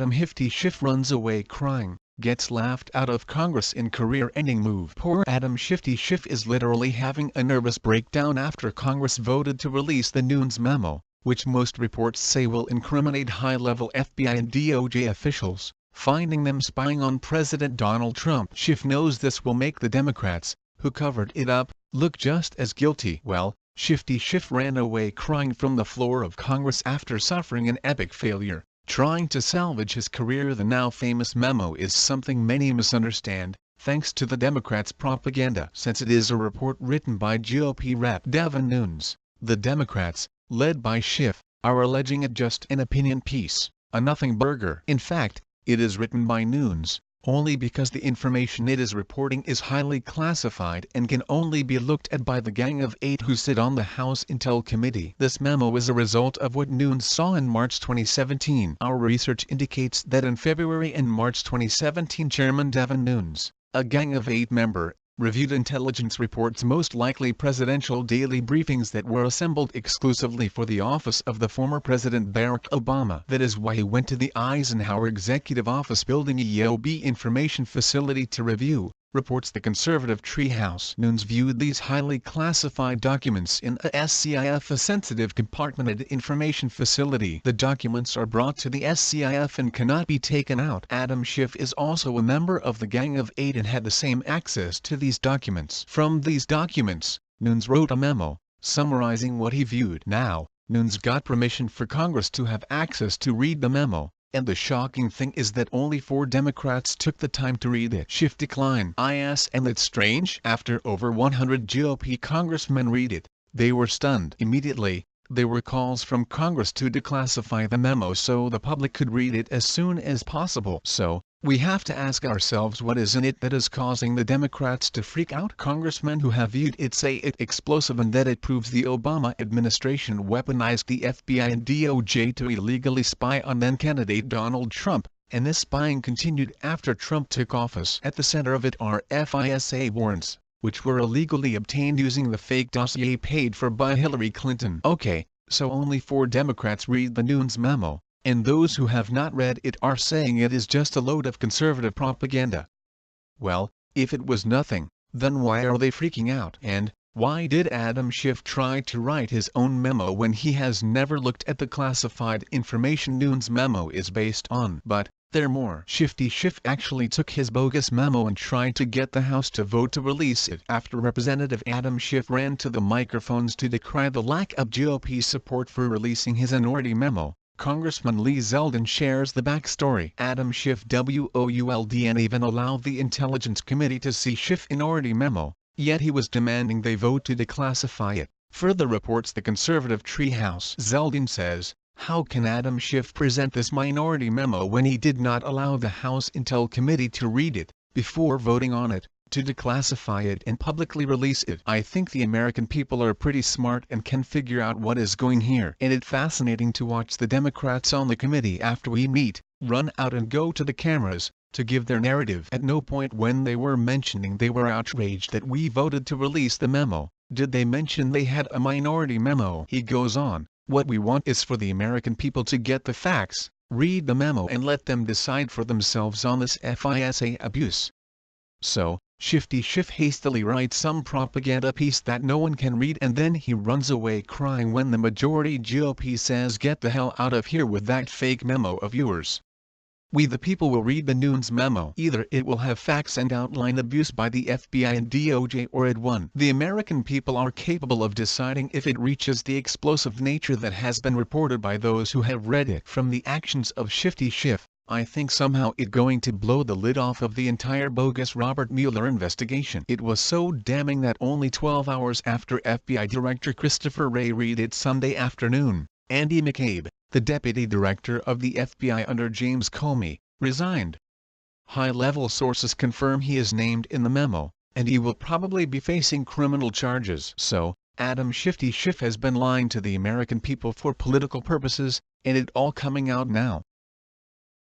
Adam Schiff runs away crying, gets laughed out of Congress in career-ending move. Poor Adam Schiff is literally having a nervous breakdown after Congress voted to release the Nunes memo, which most reports say will incriminate high-level FBI and DOJ officials, finding them spying on President Donald Trump. Schiff knows this will make the Democrats, who covered it up, look just as guilty. Well, Shifty Schiff ran away crying from the floor of Congress after suffering an epic failure, trying to salvage his career. The now famous memo is something many misunderstand, thanks to the Democrats' propaganda. Since it is a report written by GOP Rep. Devin Nunes, the Democrats, led by Schiff, are alleging it just an opinion piece, a nothing burger. In fact, it is written by Nunes only because the information it is reporting is highly classified and can only be looked at by the Gang of 8 who sit on the House Intel Committee. This memo is a result of what Nunes saw in March 2017. Our research indicates that in February and March 2017 Chairman Devin Nunes, a Gang of 8 member, reviewed intelligence reports, most likely presidential daily briefings that were assembled exclusively for the office of the former President Barack Obama. That is why he went to the Eisenhower Executive Office building EOB information facility to review, reports the conservative Treehouse. Nunes viewed these highly classified documents in a SCIF, a sensitive compartmented information facility. The documents are brought to the SCIF and cannot be taken out. Adam Schiff is also a member of the Gang of 8 and had the same access to these documents. From these documents, Nunes wrote a memo, summarizing what he viewed. Now, Nunes got permission for Congress to have access to read the memo, and the shocking thing is that only 4 Democrats took the time to read it. Schiff declined. And it's strange. After over 100 GOP congressmen read it, they were stunned. Immediately, there were calls from Congress to declassify the memo so the public could read it as soon as possible. So, we have to ask ourselves what is in it that is causing the Democrats to freak out. Congressmen who have viewed it say it explosive and that it proves the Obama administration weaponized the FBI and DOJ to illegally spy on then-candidate Donald Trump, and this spying continued after Trump took office. At the center of it are FISA warrants, which were illegally obtained using the fake dossier paid for by Hillary Clinton. Okay, so only 4 Democrats read the Nunes memo, and those who have not read it are saying it is just a load of conservative propaganda. Well, if it was nothing, then why are they freaking out? And why did Adam Schiff try to write his own memo when he has never looked at the classified information Nunes memo is based on? But there more. Shifty Schiff actually took his bogus memo and tried to get the House to vote to release it. After Representative Adam Schiff ran to the microphones to decry the lack of GOP support for releasing his minority memo, Congressman Lee Zeldin shares the backstory. Adam Schiff WOULD and even allowed the Intelligence Committee to see Schiff's minority memo, yet he was demanding they vote to declassify it. Further reports the conservative Treehouse. Zeldin says, how can Adam Schiff present this minority memo when he did not allow the House Intel Committee to read it, before voting on it, to declassify it and publicly release it? I think the American people are pretty smart and can figure out what is going here. And it's fascinating to watch the Democrats on the committee after we meet, run out and go to the cameras, to give their narrative. At no point when they were mentioning they were outraged that we voted to release the memo, did they mention they had a minority memo. He goes on, what we want is for the American people to get the facts, read the memo and let them decide for themselves on this FISA abuse. So, Shifty Schiff hastily writes some propaganda piece that no one can read and then he runs away crying when the majority GOP says get the hell out of here with that fake memo of yours. We the people will read the Nunes memo. Either it will have facts and outline abuse by the FBI and DOJ or it won't. The American people are capable of deciding if it reaches the explosive nature that has been reported by those who have read it. From the actions of Shifty Schiff, I think somehow it's going to blow the lid off of the entire bogus Robert Mueller investigation. It was so damning that only 12 hours after FBI Director Christopher Wray read it Sunday afternoon, Andy McCabe, the deputy director of the FBI under James Comey, resigned. High-level sources confirm he is named in the memo, and he will probably be facing criminal charges. So, Adam Shifty Schiff has been lying to the American people for political purposes, and it all coming out now.